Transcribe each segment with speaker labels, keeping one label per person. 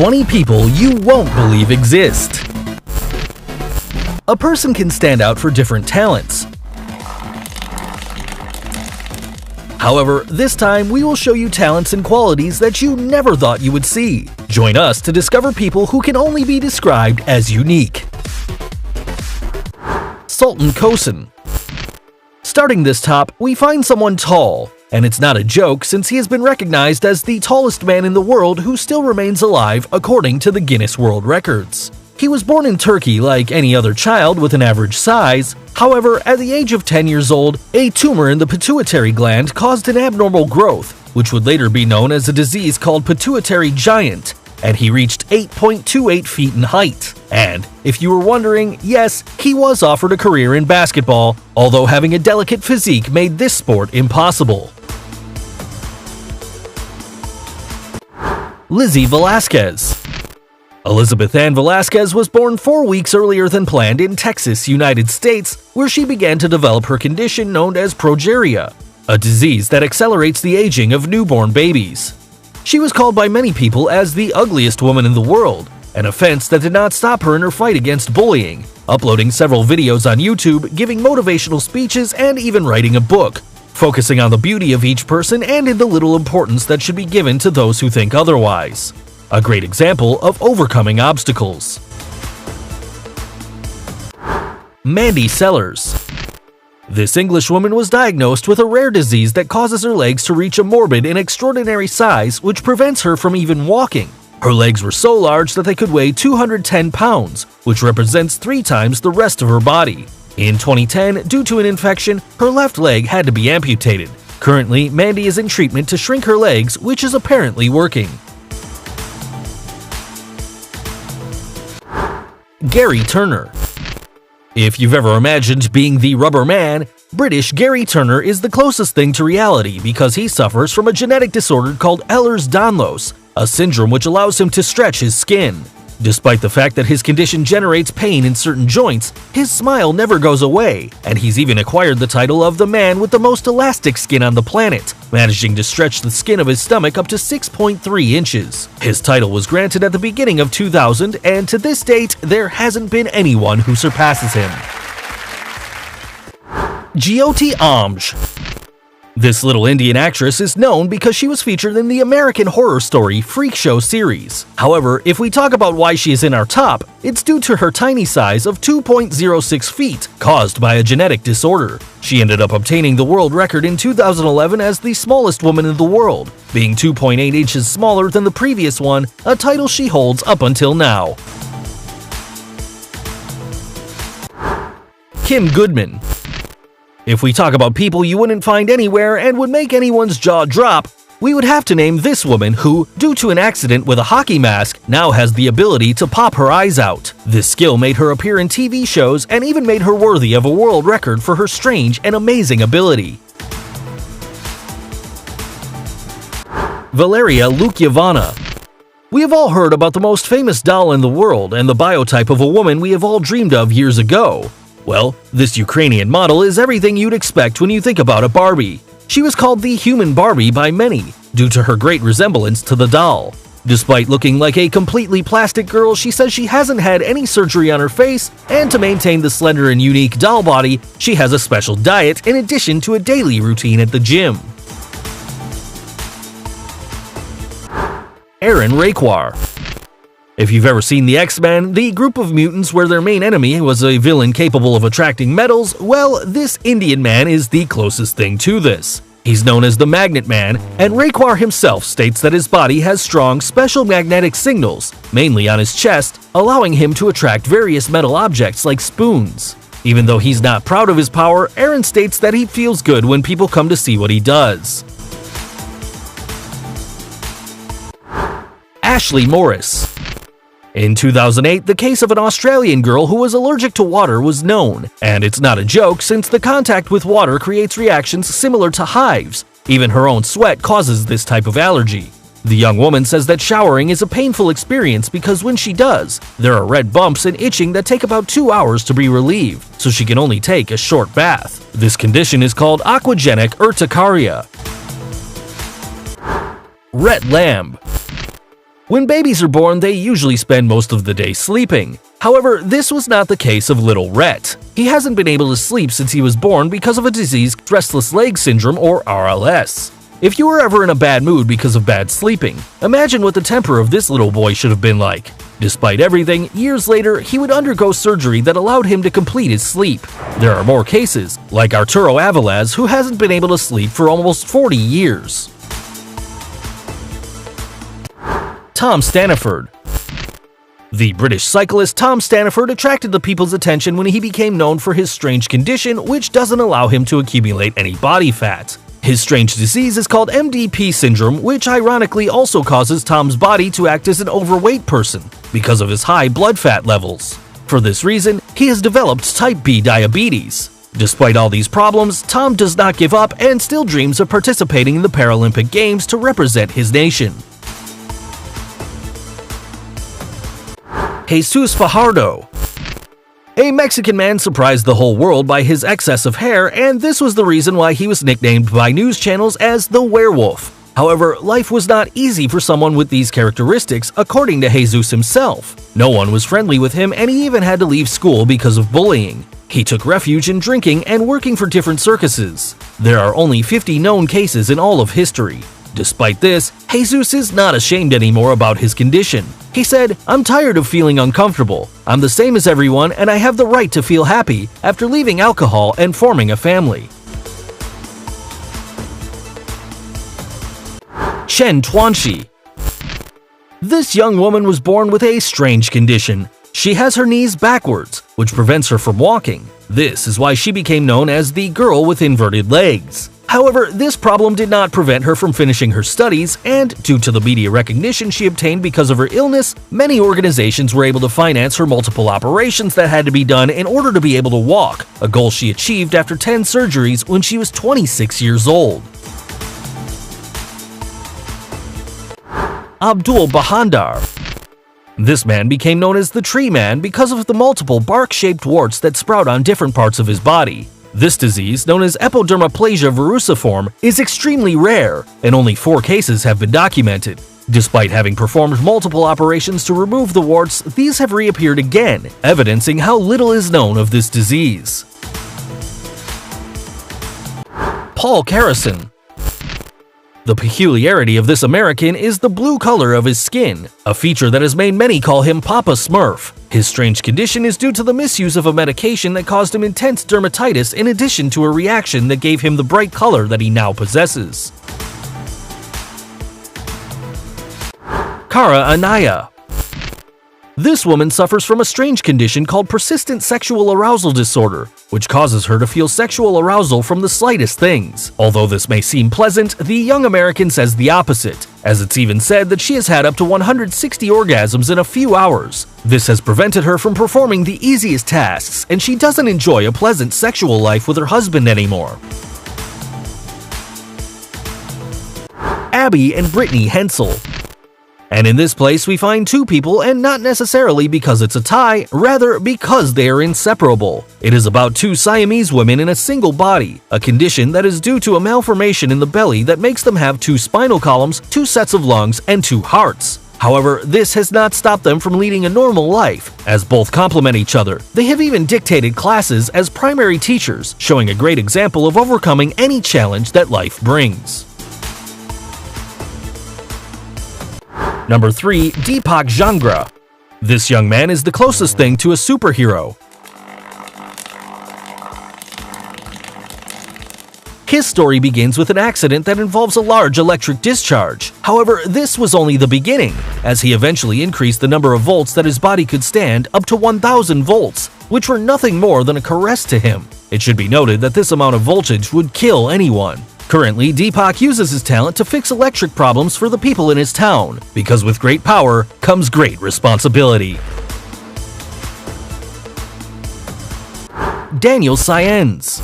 Speaker 1: 20 people you won't believe exist. A person can stand out for different talents. However, this time we will show you talents and qualities that you never thought you would see. Join us to discover people who can only be described as unique. Sultan Kosun. Starting this top, we find someone tall. And it's not a joke since he has been recognized as the tallest man in the world who still remains alive according to the Guinness World Records. He was born in Turkey like any other child with an average size. However, at the age of 10 years old, a tumor in the pituitary gland caused an abnormal growth, which would later be known as a disease called pituitary giant, and he reached 8.28 feet in height. And if you were wondering, yes, he was offered a career in basketball, although having a delicate physique made this sport impossible. Lizzie Velasquez. Elizabeth Ann Velasquez was born 4 weeks earlier than planned in Texas, United States, where she began to develop her condition known as progeria, a disease that accelerates the aging of newborn babies. She was called by many people as the ugliest woman in the world, an offense that did not stop her in her fight against bullying, uploading several videos on YouTube, giving motivational speeches, and even writing a book, focusing on the beauty of each person and in the little importance that should be given to those who think otherwise. A great example of overcoming obstacles. Mandy Sellers. This Englishwoman was diagnosed with a rare disease that causes her legs to reach a morbid and extraordinary size which prevents her from even walking. Her legs were so large that they could weigh 210 pounds, which represents 3 times the rest of her body. In 2010, due to an infection, her left leg had to be amputated. Currently, Mandy is in treatment to shrink her legs, which is apparently working. Gary Turner. If you've ever imagined being the rubber man, British Gary Turner is the closest thing to reality because he suffers from a genetic disorder called Ehlers-Danlos, a syndrome which allows him to stretch his skin. Despite the fact that his condition generates pain in certain joints, his smile never goes away, and he's even acquired the title of the man with the most elastic skin on the planet, managing to stretch the skin of his stomach up to 6.3 inches. His title was granted at the beginning of 2000, and to this date, there hasn't been anyone who surpasses him. Jyoti Amj. This little Indian actress is known because she was featured in the American Horror Story Freak Show series. However, if we talk about why she is in our top, it's due to her tiny size of 2.06 feet, caused by a genetic disorder. She ended up obtaining the world record in 2011 as the smallest woman in the world, being 2.8 inches smaller than the previous one, a title she holds up until now. Kim Goodman. If we talk about people you wouldn't find anywhere and would make anyone's jaw drop, we would have to name this woman who, due to an accident with a hockey mask, now has the ability to pop her eyes out. This skill made her appear in TV shows and even made her worthy of a world record for her strange and amazing ability. Valeria Lukiavana. We have all heard about the most famous doll in the world and the biotype of a woman we have all dreamed of years ago. Well, this Ukrainian model is everything you'd expect when you think about a Barbie. She was called the human Barbie by many, due to her great resemblance to the doll. Despite looking like a completely plastic girl, she says she hasn't had any surgery on her face, and to maintain the slender and unique doll body, she has a special diet in addition to a daily routine at the gym. Aaron Raquar. If you've ever seen the X-Men, the group of mutants where their main enemy was a villain capable of attracting metals, well, this Indian man is the closest thing to this. He's known as the Magnet Man, and Raquar himself states that his body has strong special magnetic signals, mainly on his chest, allowing him to attract various metal objects like spoons. Even though he's not proud of his power, Aaron states that he feels good when people come to see what he does. Ashley Morris. In 2008, the case of an Australian girl who was allergic to water was known, and it's not a joke since the contact with water creates reactions similar to hives. Even her own sweat causes this type of allergy. The young woman says that showering is a painful experience because when she does, there are red bumps and itching that take about 2 hours to be relieved, so she can only take a short bath. This condition is called aquagenic urticaria. Rhett Lamb. When babies are born, they usually spend most of the day sleeping. However, this was not the case of little Rhett. He hasn't been able to sleep since he was born because of a disease, restless leg syndrome or RLS. If you were ever in a bad mood because of bad sleeping, imagine what the temper of this little boy should have been like. Despite everything, years later, he would undergo surgery that allowed him to complete his sleep. There are more cases, like Arturo Avilés, who hasn't been able to sleep for almost 40 years. Tom Staniford. The British cyclist Tom Staniford attracted the people's attention when he became known for his strange condition, which doesn't allow him to accumulate any body fat. His strange disease is called MDP syndrome, which ironically also causes Tom's body to act as an overweight person because of his high blood fat levels. For this reason, he has developed type B diabetes. Despite all these problems, Tom does not give up and still dreams of participating in the Paralympic Games to represent his nation. Jesus Fajardo. A Mexican man surprised the whole world by his excess of hair, and this was the reason why he was nicknamed by news channels as the werewolf. However, life was not easy for someone with these characteristics, according to Jesus himself. No one was friendly with him, and he even had to leave school because of bullying. He took refuge in drinking and working for different circuses. There are only 50 known cases in all of history. Despite this, Jesus is not ashamed anymore about his condition. He said, "I'm tired of feeling uncomfortable. I'm the same as everyone and I have the right to feel happy after leaving alcohol and forming a family." Chen Tuanxi. This young woman was born with a strange condition. She has her knees backwards, which prevents her from walking. This is why she became known as the girl with inverted legs. However, this problem did not prevent her from finishing her studies, and due to the media recognition she obtained because of her illness, many organizations were able to finance her multiple operations that had to be done in order to be able to walk, a goal she achieved after 10 surgeries when she was 26 years old. Abdul Bahandar. This man became known as the Tree Man because of the multiple bark-shaped warts that sprout on different parts of his body. This disease, known as epidermoplasia verruciform, is extremely rare, and only 4 cases have been documented. Despite having performed multiple operations to remove the warts, these have reappeared again, evidencing how little is known of this disease. Paul Carrison. The peculiarity of this American is the blue color of his skin, a feature that has made many call him Papa Smurf. His strange condition is due to the misuse of a medication that caused him intense dermatitis in addition to a reaction that gave him the bright color that he now possesses. Cara Anaya. This woman suffers from a strange condition called persistent sexual arousal disorder, which causes her to feel sexual arousal from the slightest things. Although this may seem pleasant, the young American says the opposite, as it's even said that she has had up to 160 orgasms in a few hours. This has prevented her from performing the easiest tasks, and she doesn't enjoy a pleasant sexual life with her husband anymore. Abby and Brittany Hensel. And in this place we find 2 people, and not necessarily because it's a tie, rather because they are inseparable. It is about 2 Siamese women in a single body, a condition that is due to a malformation in the belly that makes them have 2 spinal columns, 2 sets of lungs, and 2 hearts. However, this has not stopped them from leading a normal life, as both complement each other. They have even dictated classes as primary teachers, showing a great example of overcoming any challenge that life brings. Number 3. Deepak Jangra. This young man is the closest thing to a superhero. His story begins with an accident that involves a large electric discharge. However, this was only the beginning, as he eventually increased the number of volts that his body could stand up to 1,000 volts, which were nothing more than a caress to him. It should be noted that this amount of voltage would kill anyone. Currently, Deepak uses his talent to fix electric problems for the people in his town, because with great power comes great responsibility. Daniel Saenz.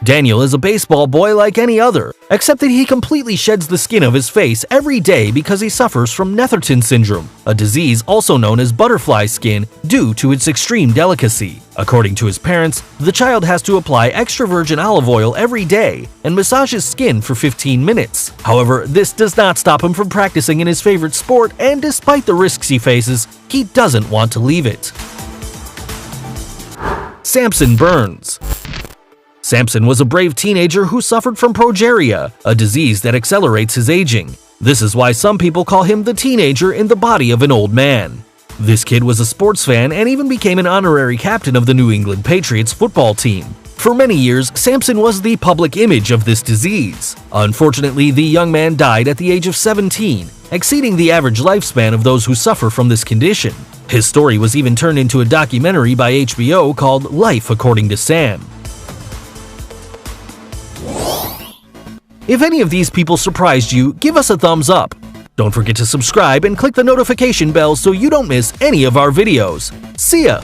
Speaker 1: Daniel is a baseball boy like any other, except that he completely sheds the skin of his face every day because he suffers from Netherton syndrome, a disease also known as butterfly skin due to its extreme delicacy. According to his parents, the child has to apply extra virgin olive oil every day and massage his skin for 15 minutes. However, this does not stop him from practicing in his favorite sport, and despite the risks he faces, he doesn't want to leave it. Samson Burns. Samson was a brave teenager who suffered from progeria, a disease that accelerates his aging. This is why some people call him the teenager in the body of an old man. This kid was a sports fan and even became an honorary captain of the New England Patriots football team. For many years, Samson was the public image of this disease. Unfortunately, the young man died at the age of 17, exceeding the average lifespan of those who suffer from this condition. His story was even turned into a documentary by HBO called Life According to Sam. If any of these people surprised you, give us a thumbs up. Don't forget to subscribe and click the notification bell so you don't miss any of our videos. See ya!